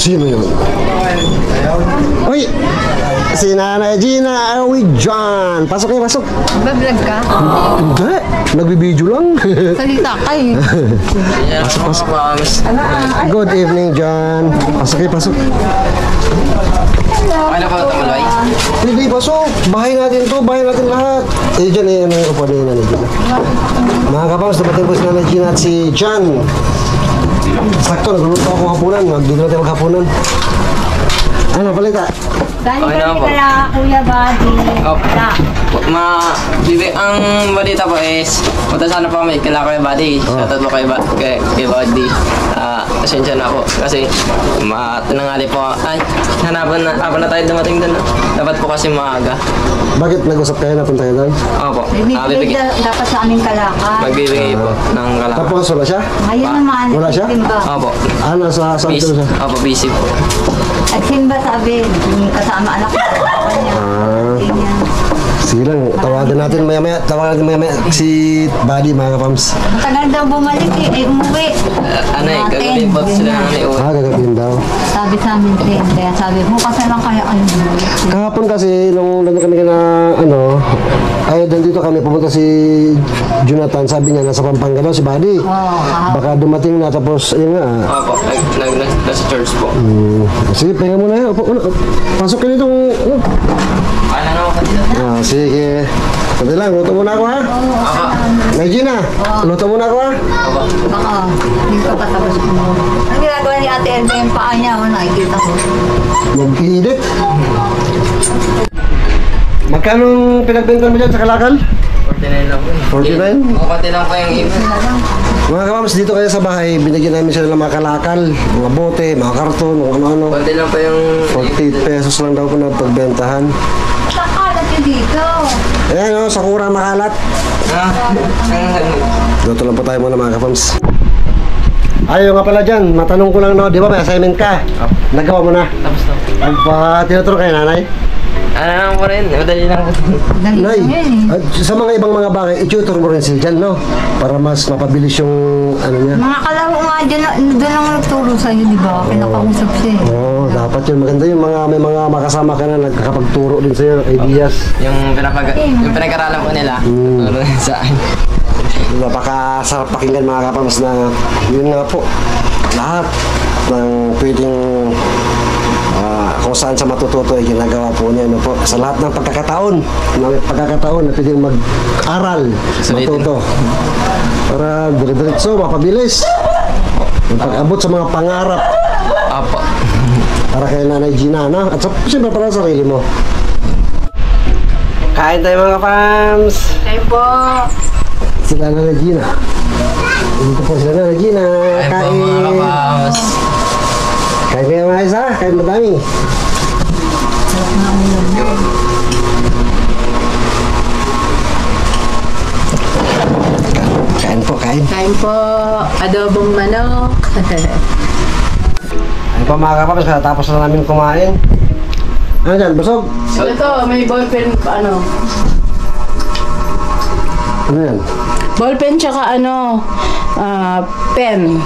Sino yun? Uy! Si Nanay Gina with John. Pasok kayo, pasok. Nagbablog ka? Hindi. Nagbibideo lang. Salita ka eh. Pasok, pasok. Good evening, John. Pasok kayo, pasok. Ano po ito, Malay? Hindi, pasok. Bahay natin to. Bahay natin lahat. Eh, John, ano yung upo na Nanay Gina? Mga kapams, dapating po si Nanay Gina at si John. Sakto, nagluluto ako hapunan. Magdito natin maghapunan. Ano, palita? Dahil Okay naman po. kala Kuya Buddy. Opo. Ang balita po is, punta sana po kami kila Kuya Buddy. Shoutout po kay Buddy. Pasensya na po. Kasi, tinangali po. Ay, hanapan na tayo dumating doon. Dapat po kasi maaga. Bakit nag-usap kayo na punta kayo doon? Opo. Bibigay dapat sa aming kalakal. Magbibigay po ng kalakal. Tapos wala siya? Ngayon naman, Wala siya? simba. Opo. Ano, sa saan Busy. siya? Opo, busy po. At simba sabi, kasama anak ko. Kanya. Sige lang, tawagan natin maya-maya. Tawagan natin maya-maya si Buddy, mga kapams. Matagal daw bumalik eh, ay umuwi. Ano eh, gagawin po sila ng iuwi. Gagawin daw. Sabi sa amin din, kaya sabi, bukas na lang kaya kayo bumalik. Kahapon kasi, nung nandun kami na, ay, nandito kami, pumunta si Jonathan, sabi niya, nasa Pampanga daw si Buddy. Baka dumating na, tapos, ayun nga. Opo, nasa church po. Sige, pahinga muna yan. Pasok ka nitong, Ano naman kanina? sige. Pati lang, luto muna ako, ha? Nay Gina, luto muna ako, ha? Baka, hindi ka patapos ko. Ang ginagawa ni Ate Elba yung paa niya, nakikita ko. Mag-iinit. Magkano pinagbenta mo dyan sa Kalakal? 49 lang po. 49? O, pati lang po yung email. Mga kamams, dito kayo sa bahay, binigyan namin sila ng mga kalakal, mga bote, mga karton, mga ano-ano. Konti lang po yung 48 pesos lang daw po na pagbentahan. Nakalat yun dito. Ayan o, sakura makalat. Dito lang po tayo muna mga kapams. Ayaw nga pala dyan, matanong ko lang no, di ba may assignment ka? Nagawa mo na? Tapos na. Ang pa, tinuturo kayo nanay? Ano lang po rin, madali lang po. Dali Nay, lang yun eh. at sa mga ibang mga bagay, i-tutor mo rin sila dyan, no? Para mas mapabilis yung ano niya. Mga kalaro nga dyan, doon lang nagturo sa'yo, di ba? Pinakausap siya eh. Oo, dapat yun. Maganda yung may mga makasama ka na nagkakapagturo din sa'yo, ideas. Yung pinag-aralan po nila. Ano sa akin. Napakasarap pakinggan mga kapams na yun nga po, lahat ng pwedeng kung saan sa matututo ay ginagawa po niya ano po. Sa lahat ng pagkakataon na pwedeng mag-aral, matuto. Para dire-diretso, mapabilis. Pag-abot sa mga pangarap. Apo. Para kay Nanay Gina, no? At siyempre para sa sarili mo. Kain tayo mga fams! Kayo po. Sila Nanay Gina. Dito po sila Nanay Gina. Ay po mga kapams. Kain kayo mga isa, kain madami. Kain po, kain. Kain po, adobong manok. Ano pa mga kapatid, tapos na namin kumain. Ano dyan, busog? Ito, may ballpen, ano? Ano yan? Ballpen tsaka pen.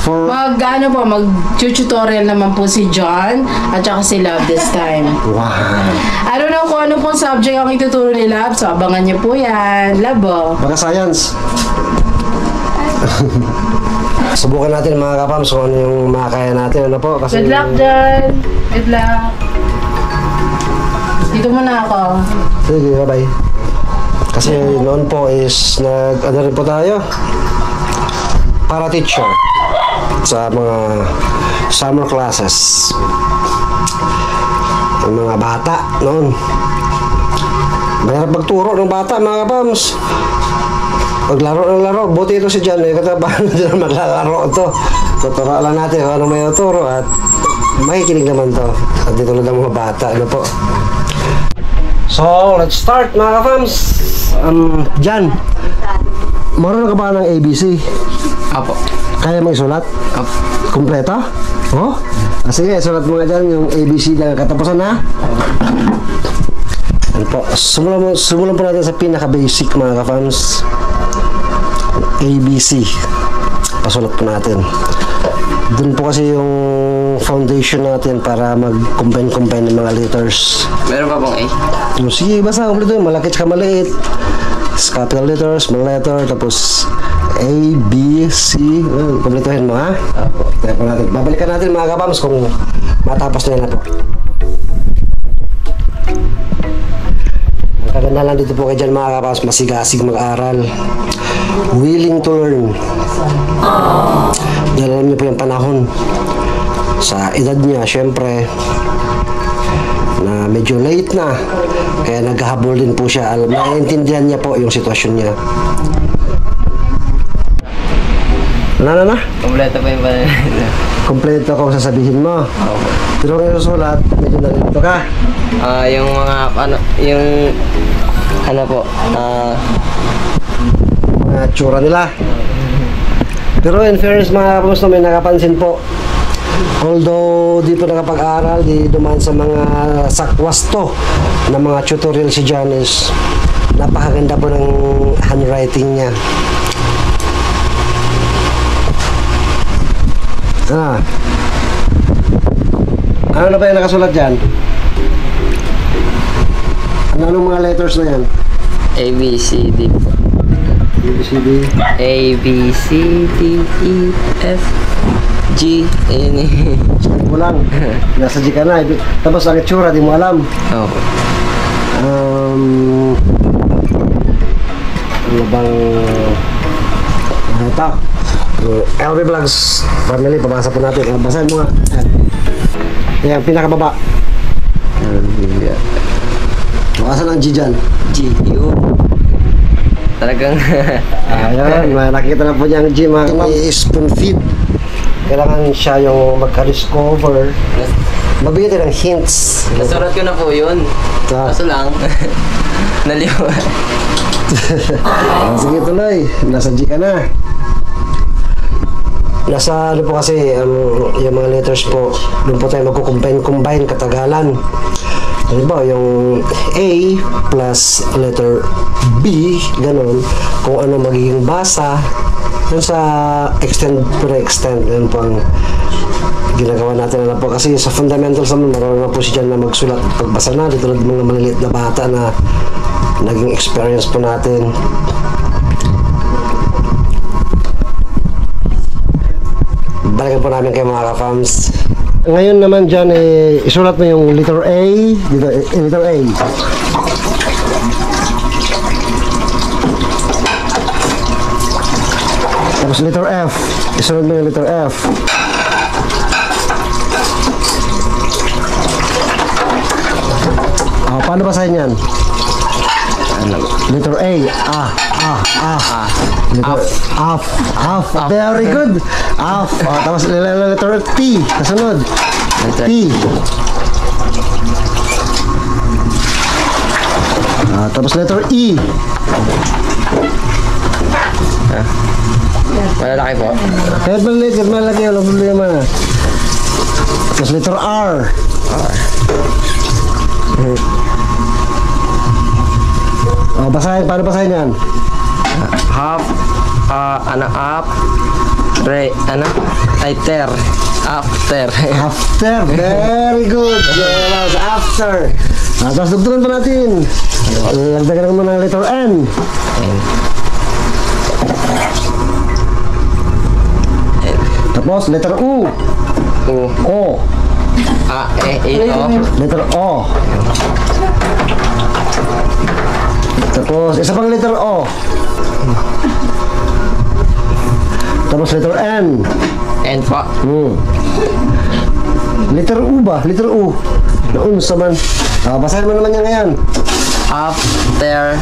For... Mag-tutorial naman po si John at saka si Love this time. Wow! I don't know kung ano pong subject ang ituturo ni Love, so abangan niyo po yan. Love, oh. Baka science. Subukan natin mga kapams kung ano yung makakaya natin. Ano po? Kasi... Good luck, John. Good luck. Dito muna ako. Sige, bye-bye. Kasi noon po is ano rin po tayo? Para teacher. Sa mga summer classes. Ang mga bata noon. Mahirap magturo ng bata mga kapams. Paglaro ng laro, buti ito si John eh. Katabahan na dyan maglalaro ito. Tuturo lang natin kung ano may tuturo at makikinig naman to. At dito lang mga bata. Ano po? So, let's start mga kapams. John, marunong ka ba ng ABC? Apo. Kaya mo isulat? Apo. Kompleto? Oh? Sige, sulat mo nga dyan yung ABC na katapusan na. Ano po? Simulan po natin sa pinaka-basic mga kapams. ABC. pasulat po natin. Doon po kasi yung foundation natin para mag-combine ng mga letters. Meron pa pong A? Sige, basta kompleto yun. Malaki tsaka maliit. Capital letters, small letter, tapos A, B, C. Kompletuhin mo, ha? Opo. Kaya po natin. Babalikan natin mga kapams kung matapos na yan na po. Ang kaganda lang dito po kayo dyan mga kapams, masigasig mag-aral. Willing to learn. Dahil alam niyo po yung panahon. Sa edad niya, syempre, na medyo late na. Kaya naghahabol din po siya. Naiintindihan niya po yung sitwasyon niya. Na? Kompleto pa yung banana. Kompleto kung sasabihin mo. Opo. Pero kung susulat, medyo nalilito ka. Yung mga, Mga tsura nila. Pero in fairness mga kapos na may nakapansin po. Although di po nakapag-aral, di dumaan sa mga sakwasto na mga tutorial si Janice. Napakaganda po ng handwriting niya. Ano na ba yung nakasulat dyan? Ano mga letters na yan? A, B, C, D po. ABCD. A, B, C, D, E, F, G, ayun eh. Mo lang. Nasa G ka na. Tapos ang itsura, di mo alam. Opo. Ano bang... Ito. LB Vlogs Family, pabasa po natin. Basahin mo nga. Yan, pinakababa. Bakasan ang G dyan. G, U. Talagang... Ayan, nakikita na po niya ang G, mga spoon feed. Kailangan siya yung magka-discover. Magbigay tayo ng hints. Nasulat ko na po yun. Kaso lang, naliw. Sige tuloy, nasa G ka na. Nasa ano po kasi, yung mga letters po, doon po tayo magkukombine katagalan. Halimbawa, yung A plus letter B, ganun, kung ano magiging basa, dun sa extend, pre-extend, yun po ang ginagawa natin na po. Kasi sa fundamentals naman, marunong na po siya dyan na magsulat pagbasa na, dito lang mga maliliit na bata na naging experience po natin. Balikan po namin kayo mga ka-fams. Ngayon naman dyan, isulat mo yung letter A, dito, letter A. Tapos letter F, isulat mo yung letter F. Paano basahin yan? Letter A, letter Af. Very good. Af. Tapos letter T, kasunod. T. Tapos letter E. Malalaki po. Kahit malaki, walang problema. Tapos letter R. Basahin, paano basahin yan? Half, up, after. After, very good. Yes, after. Tapos dugtungan pa natin. Lagdagan mo ng letter N. Tapos letter U. O. Letter O. Tapos isa pang letter O. Tapos letter N. N po. Letter U ba? Letter U. Naunsa man. Basahin mo naman yan ngayon. After,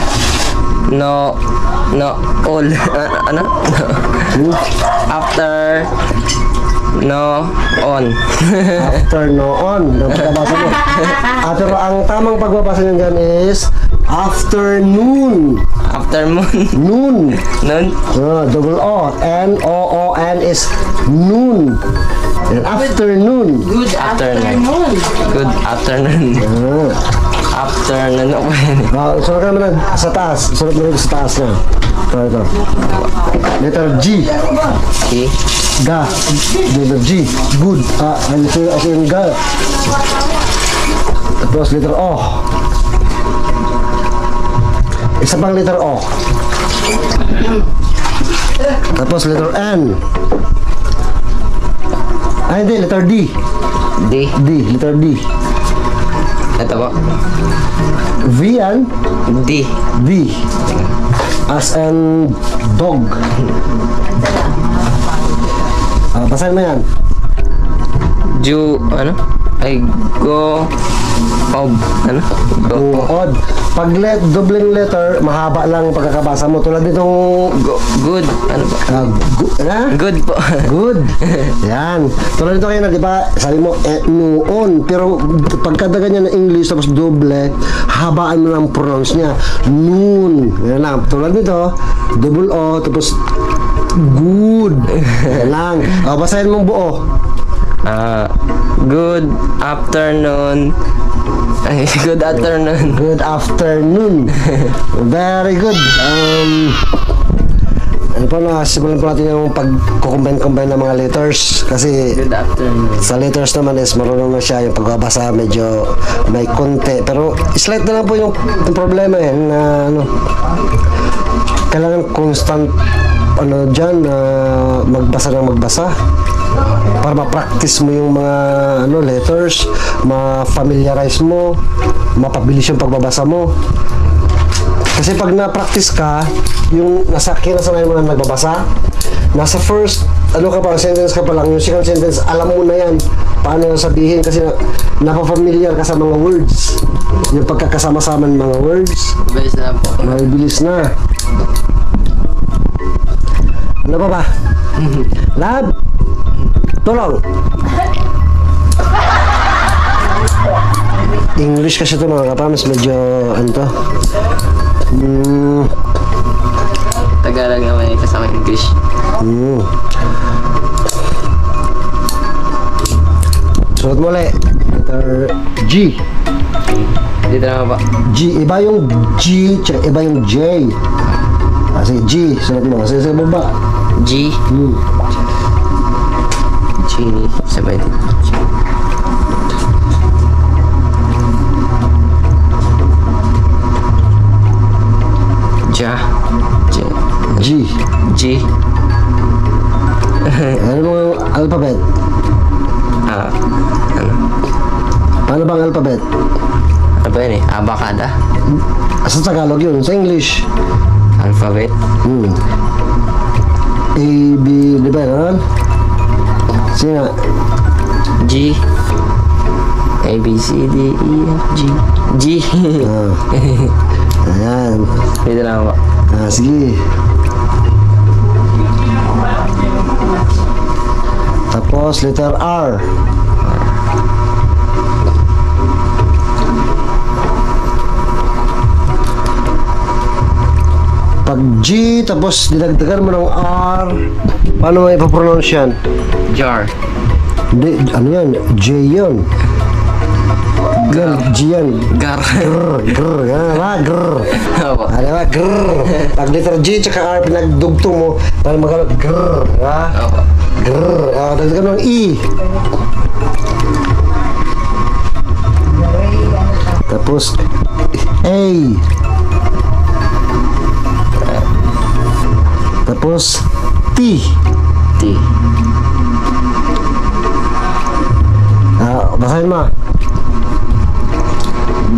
all. Ano? After, on. After on. Ang pagkabasa mo. Pero ang tamang pagbabasa niyan dyan is afternoon. Noon. Double O. N-O-O-N is noon. And afternoon. Good afternoon. Good afternoon. Afternoon. Sulat ka naman sa taas. Sulat mo rin sa taas na. Ito. Letter G. G. Ga. Letter G. Good. As in ga. Tapos letter O. Isa pang letter O. Tapos letter N. Ay, hindi. Letter D. D. D. Letter D. Ito po. V and D. D. As in dog. Basahin mo yan. Ano? Ay, go. Ob. Ano? Go. Odd. Pag doubling letter, mahaba lang pagkakabasa mo. Tulad nitong Good. Ano ba? Good po. Good. Yan. Tulad nito kayo na, di ba? Sabi mo, noon. Pero pagkada ganyan ng English, tapos doble, habaan mo lang pronounce niya. Noon. Yan lang. Tulad nito, double O, tapos good. Yan lang. Basahin mong buo. Good afternoon. Ay, good afternoon. Good afternoon. Very good. Ano pa na, simulan po natin yung pag-combine ng mga letters. Kasi Good afternoon. sa letters naman is marunong na siya. Yung pagbabasa medyo may konti. Pero slight na lang po yung problema na ano, kailangan constant dyan, magbasa ng magbasa para ma-practice mo yung mga letters, ma-familiarize mo, mapabilis yung pagbabasa mo. Kasi pag na-practice ka, yung kinasanay mo na nagbabasa, nasa first ka pa, sentence ka pa lang, yung second sentence, alam mo na yan paano sabihin kasi napafamiliar ka sa mga words, yung pagkakasama-sama ng mga words. Bilis na po. Mabilis na. Ano pa ba? Lab? Tulong. English kasi ito mga kapams, medyo Tagalog na may kasama English. Sulat mo ulit. Letter G. Dito na ba? G. Iba yung G, tsaka iba yung J. Kasi G. Sulat mo. Kasi sa baba. G. G. Sabay din. Ja. G. G. Ano bang alphabet? Ano? Paano bang alphabet? Ano ba yun eh? Abacada? Sa Tagalog yun. Sa English. Alphabet? A, B, di ba yun? Sige nga. G. A, B, C, D, E, F, G. G. Ayan. Dito na ba? Sige. Tapos, letter R. Pag G, tapos dinagdagan mo ng R, paano mo ipapronounce yan? Jar. Hindi, ano yan? J yun. G yan. Gar. Grr, yan ba? Grr. Opo. Ano ba? Grr. Pag letter G tsaka R, pinagdugtong mo, parang magkano, grr. Ha? Opo. Grr. Dagdagan mo ng E. Tapos, A. Tapos, T. T. Basahin mo.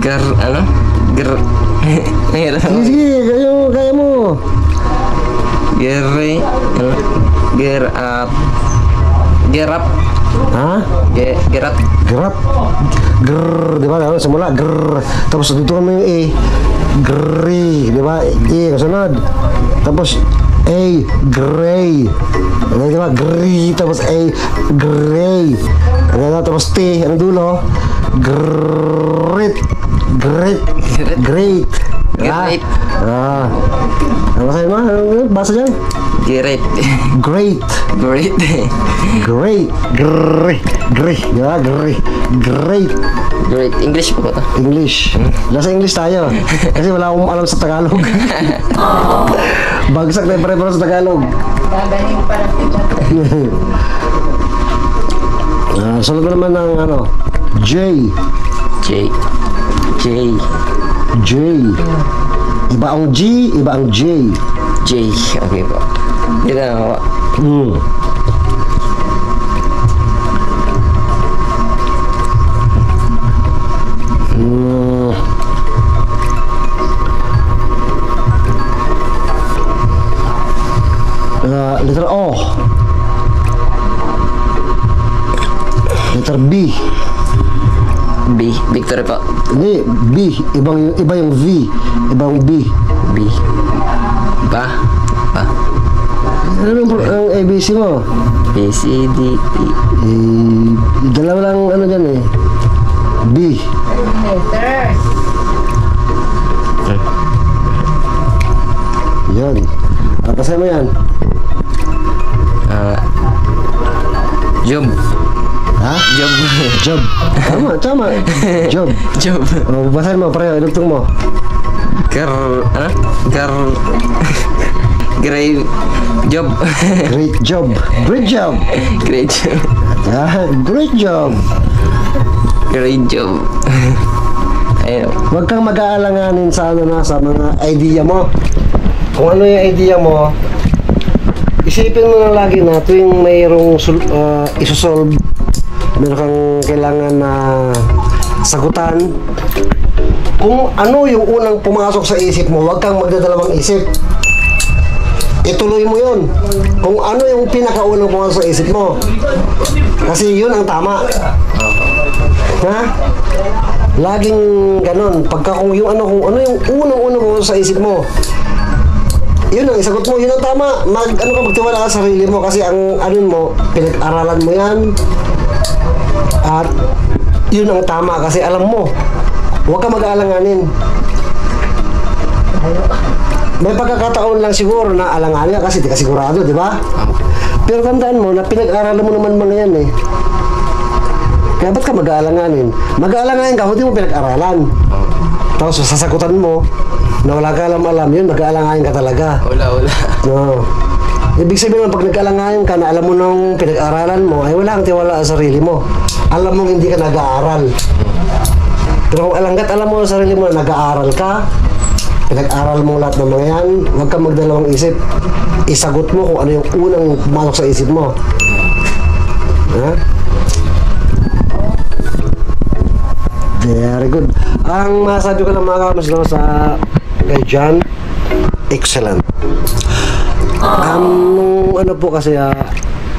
Gar, ano? Gar. Mahirap. Sige, kaya mo. Gere. Ano? Ger up. Gerap. Ha? Gerat. Grab. Grrr, di ba? Simula, grrr. Tapos dito mo yung A. Grrry, di ba? E, kasunod. Tapos, A, gray. Di ba? Gray. Tapos A, gray. Tapos T, ang dulo. Great. Great. Great. Great. Ano sa'yo mo? Ano basa dyan? Great. Great. Great. Great. Great. Great. Diba? Great. Great. Great. English po ba ito? English. Nasa English tayo. Kasi wala akong alam sa Tagalog. Bagsak na yung pare-pare sa Tagalog. Gagaling pa lang siya. Sunod na naman ng ano, J. J. J. J. Iba ang G, iba ang J. J. Okay po. Dito na ako. Letter O. Letter B. B. Victory po. Hindi, B. Iba yung V. Iba yung B. B. Ba? Ba? Ano ang ABC mo? B, C, D, E. Dalawa lang ano dyan eh. B. Letters. Yan. Pasahin mo yan. Job. Ha? Job. Job. Tama. Job. Job. Basahin mo, pareho. Ilugtong mo. Ano? Grave. Job. Great job. Great job. Great job. Great job. Great job. Ayun. Huwag kang mag-aalanganin sa sa mga idea mo. Kung ano yung idea mo, isipin mo na lagi na tuwing mayroong isosolve, meron kang kailangan na sagutan. Kung ano yung unang pumasok sa isip mo, huwag kang magdadalawang isip. Ituloy mo yun. Kung ano yung pinakaunang pumasok sa isip mo. Kasi yun ang tama. Ha? Laging ganun. Pagka kung ano yung unang-unang pumasok sa isip mo, yun ang isagot mo, yun ang tama. Magtiwala ka sa sarili mo kasi ang mo, pinag-aralan mo yan. At yun ang tama kasi alam mo. Huwag ka mag-aalanganin. May pagkakataon lang siguro na alanganin ka kasi di ka sigurado, di ba? Pero tandaan mo na pinag-aralan mo naman mga yan eh. Kaya ba't ka mag-aalanganin? Mag-aalanganin ka, hindi mo pinag-aralan. Tapos sasagutan mo, na wala ka alam yun, mag-aalanganin ka talaga. Wala. No. Ibig sabihin naman, pag nag-aalanganin ka na alam mo nung pinag-aralan mo, ay wala kang tiwala sa sarili mo. Alam mo hindi ka nag-aaral. Pero kung alam mo sa sarili mo na nag-aaral ka, pinag-aral mo lahat ng mga yan, huwag kang magdalawang isip. Isagot mo kung ano yung unang pumasok sa isip mo. Ha? Very good. Ang masabi ko lang mga kamas sa kay John, excellent. Ano po kasi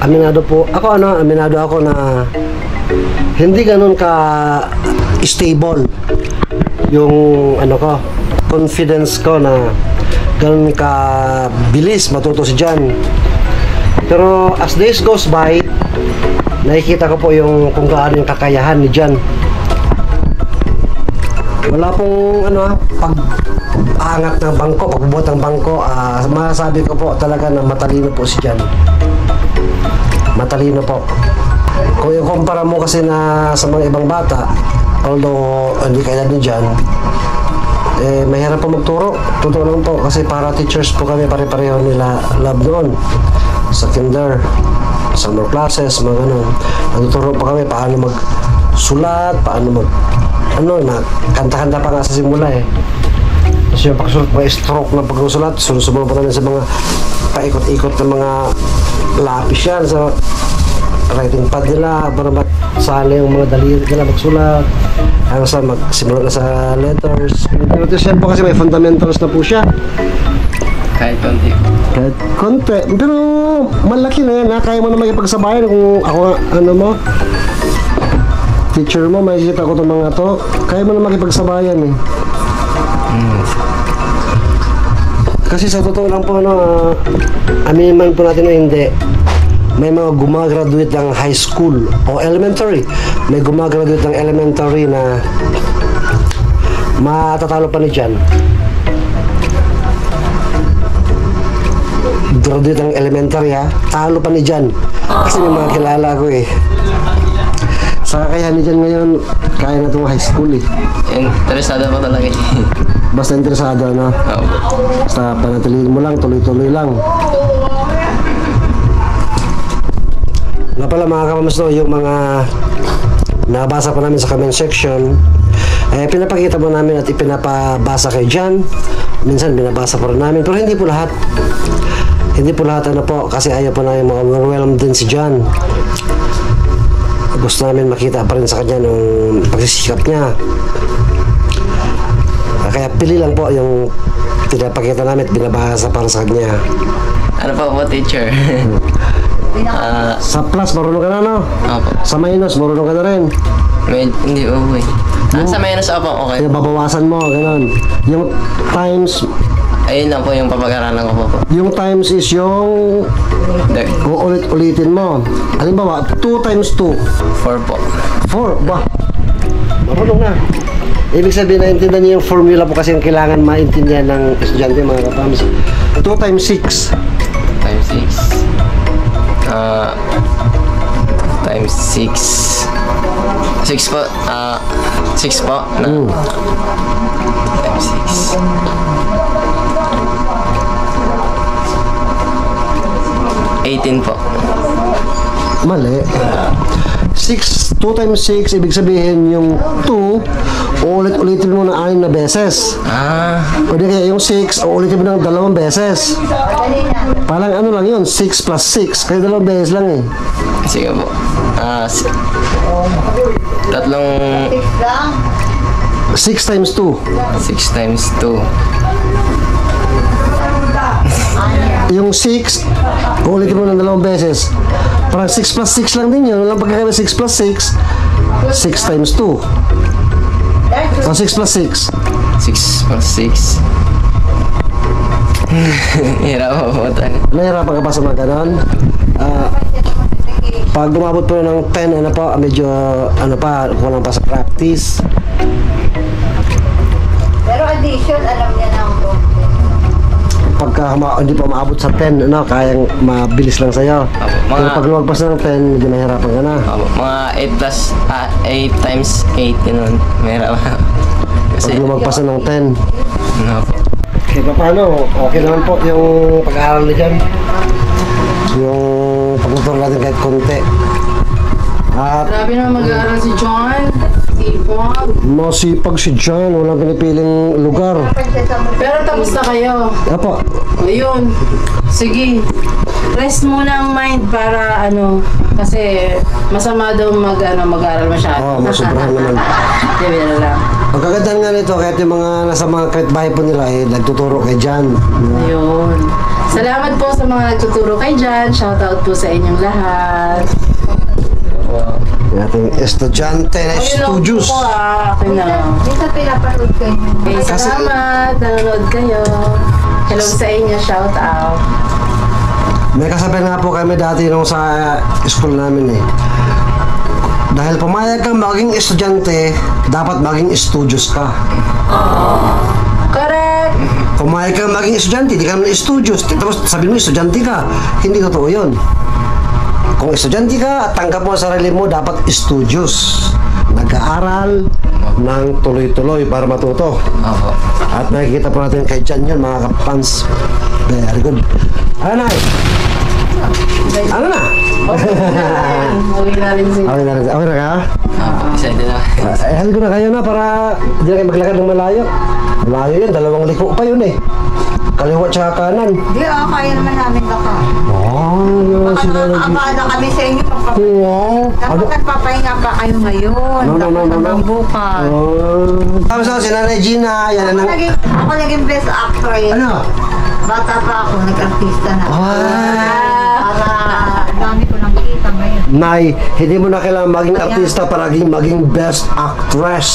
aminado ako na hindi ganun ka stable yung confidence ko na ganun ka bilis matuto si John. Pero as days goes by, nakikita ko po kung gaano yung kakayahan ni John. Wala pong pag-angat ng bangko, pagbubuhat ng bangko, masasabi ko po talaga na matalino po si John. Matalino po. Kung i-compara mo kasi sa mga ibang bata, although hindi kaya ni John, mahirap po magturo. Totoo lang po kasi para teachers po kami, pare-pareho nila lab doon sa kinder, summer classes, mga ganun. Natuturo pa kami paano magsulat, paano kanta-kanta pa nga sa simula eh. Kasi yung pagsulat, may stroke na pagsulat, susunod pa namin sa mga paikot-ikot na mga lapis yan sa writing pad nila para magsali yung mga daliri nila magsulat hanggang sa magsimula na sa letters. Pero siya po kasi may fundamentals na po siya. Kahit konti. Pero malaki na yan ha. Kaya mo na makipagsabayan kung ako teacher mo, makikita ko itong mga to, kaya mo na makipagsabayan eh. Kasi sa totoo lang po, aminin man po natin o hindi, may mga gumagraduate ng high school o elementary. May gumagraduate ng elementary na matatalo pa ni John. graduate ng elementary ha. Talo pa ni Jan. Kasi may mga kilala ko eh. Sa kaya ni Jan ngayon, kaya na itong high school eh. Interesado po talaga eh. Basta interesado ano. Basta panatilihin mo lang, tuloy-tuloy lang. Na pala mga kapams no, yung mga nabasa pa namin sa comment section, pinapakita mo namin at ipinapabasa kay Jan. Minsan binabasa po rin namin, pero hindi po lahat. Hindi po lahat ano po, kasi ayaw po namin ma-overwhelm din si Jan. Gusto namin makita pa rin sa kanya nung pagsisikap niya. Kaya pili lang po yung pinapakita namin at binabasa para sa kanya. Ano po teacher? Sa plus, marunong ka na no? Opo. Sa minus, marunong ka na rin. Hindi po eh. Sa minus opo, okay. Kaya babawasan mo, ganun. Yung times, Ayun lang po yung papag-aralan ko po. yung times is yung uulit-ulitin mo. Halimbawa, 2 times 2. 4 po. 4, ba? Marunong na. Ibig sabihin, naintindihan niyo yung formula po kasi yung kailangan maintindihan ng estudyante mga kapams. 2 times 6. Times 6. Times 6. 6 po. 6 po. Times 6. 18 po. Mali. 2 times 6, ibig sabihin yung 2, uulit-ulitin mo na 6 na beses. Pwede kaya yung 6, uulitin mo ng 2 beses. Parang ano lang yun, 6 plus 6. Kaya 2 beses lang eh. Sige po. Tatlong 6 times 2. 6 times 2. Yung 6, uulitin mo ng 2 beses. Parang 6 plus 6 lang din yun. Walang pagkakaiba 6 plus 6. 6 times 2. O 6 plus 6. 6 plus 6. Hirap po tayo. Nahirapan ka pa sa mga ganon. Pag umabot po ng 10, ano po, medyo, ano pa, kulang pa sa practice. Pero addition, alam niya na ang Pagka hindi pa maabot sa 10, ano, kayang mabilis lang sa'yo. Pero pag lumagpas na ng 10, medyo nahirapan ka na. Mga 8 plus 8 times 8 yun. Mahirap. Pag lumagpas na ng 10. Ano po? Okay, paano? Okay naman po yung pag-aaral na dyan. Yung pagtuturo natin kahit konti. At Grabe naman mag-aaral si John. Sipag. masipag si John, walang pinipiling lugar. Pero tapos na kayo. Apo, Ayun. Sige. Rest muna ang mind para kasi masama daw mag-aaral masyado. masobrahan naman. Diba na lang. Ang kagandahan nga nito, kahit yung mga nasa mga kahit-bahay po nila, nagtuturo kay John. Ayun. Salamat po sa mga nagtuturo kay Jan. Shoutout po sa inyong lahat. Yung ating estudyante na studios. Po akin na. Dito pinapanood kayo. Okay, salamat. Nanonood kayo. Hello sa inyo. Shoutout. May kasabi nga po kami dati nung sa school namin eh. Dahil pumayag kang maging estudyante, dapat maging studios ka. Correct. Pumayag kang maging estudyante, di ka naman studios. Tapos sabihin mo estudyante ka. Hindi totoo yun. Kung estudyante ka at tanggap mo ang sarili mo, dapat studios. Nag-aaral ng tuloy-tuloy para matuto. Opo. At nakikita po natin kay Jan yun, mga kapans. Very good. Ano na? Ano na? Uwi na rin si Okay na rin. Okay na ka? Excited na. Hal ko na kayo na para hindi na kayo maglakad ng malayo. Malayo yun, 2 liko pa yun eh. Kaliwa tsaka kanan. Hindi, kaya naman namin baka. Yun Baka sila nakakaabala kami sa inyo. Wow. Dapat nagpapahinga pa kayo ngayon. No. Hanggang bukas. Tapos ako, si Nanay Gina, yan ang... Ako naging best actor eh. Ano? Bata pa ako, nag-artista na. Para dami ko nang kita ngayon. Nay, hindi mo na kailangan maging artista para maging best actress.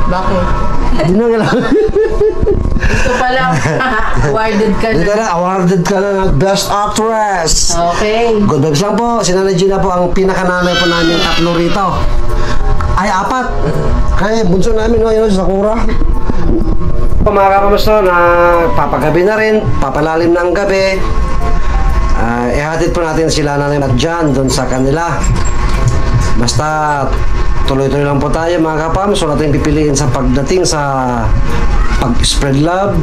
Bakit? Hindi na kailangan. Ito pala. Awarded ka Hindi na. na, awarded ka na ng best actress. Okay. Good vibes lang po. Si Nanay Gina po ang pinakananay po namin 3 rito. Ay, 4. Kaya bunso namin, no, yun, si Sakura. Mga kakamusto na papagabi na rin, papalalim na ang gabi. Ihatid po natin sila Nanay at Jan doon sa kanila. Basta tuloy-tuloy lang po tayo mga kapams. So natin pipiliin sa pagdating sa pag-spread love,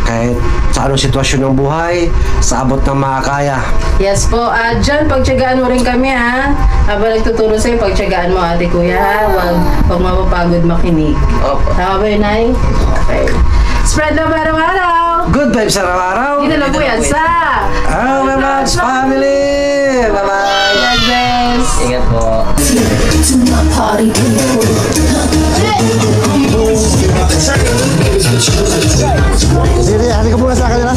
kahit sa anong sitwasyon ng buhay, sa abot ng makakaya. Yes po, Jan, pagtyagaan mo rin kami ha. Habang nagtuturo sa'yo, pagtyagaan mo ate kuya ha. Huwag mapapagod makinig. Opo. Tama ba yun, Nay? Okay. Spread love araw-araw! Good vibes araw-araw. Dito lang po yan sa Our Vlogs Family! Bye-bye! God bless! Ingat po. Sige, hali ka muna sa kanila.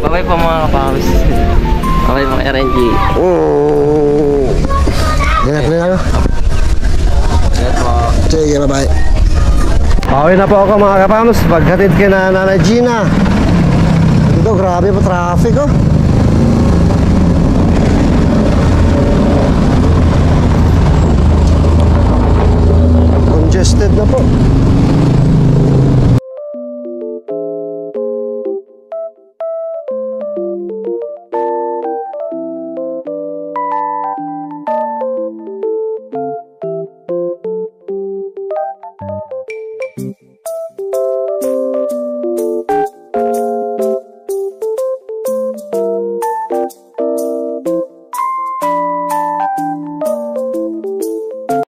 Bye-bye po mga kapawis. Bye-bye mga RNG. Ganyan na lang. Ingat po. Sige, bye-bye. Pauwi na po ako mga kapams. Paghatid kina Nanay Gina. Ito, grabe pa traffic oh. Congested na po.